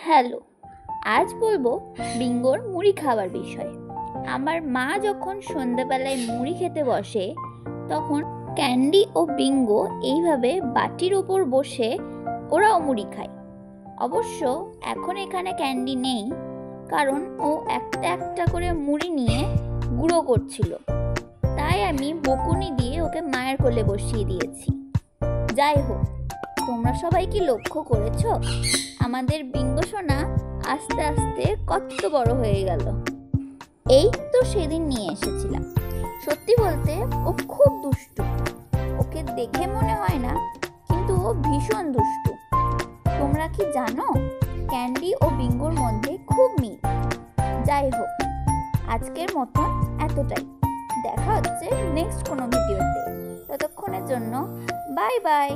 Hello, আজ বলবো বিঙ্গোর মুড়ি খাবার বিষয়ে। আমার মা যখন সন্ধ্যাবেলায় মুড়ি খেতে বসে তখন ক্যান্ডি ও বিঙ্গো এইভাবে বাটির ওপর বসে ওরাও মুড়ি খায়। অবশ্য এখন এখানে ক্যান্ডি নেই, কারণ ও একটা একটা করে মুড়ি নিয়ে গুঁড়ো করছিল, তাই আমি বকুনি দিয়ে ওকে মায়ের কোলে বসিয়ে দিয়েছি। যাই হোক, তোমরা সবাই কি লক্ষ্য করেছো আমাদের বিঙ্গো সোনা আস্তে আস্তে কত বড় হয়ে গেল? এই তো সেদিন নিয়ে এসেছিলাম। সত্যি বলতে ও খুব দুষ্টু। ওকে দেখে মনে হয় না, কিন্তু ও ভীষণ দুষ্টু। তোমরা কি জানো ক্যান্ডি ও বিঙ্গোর মধ্যে খুব মিল। যাই হোক, আজকের মতন এতটাই। দেখা হচ্ছে নেক্সট কোনো ভিডিওতে। ততক্ষণের জন্য বাই বাই।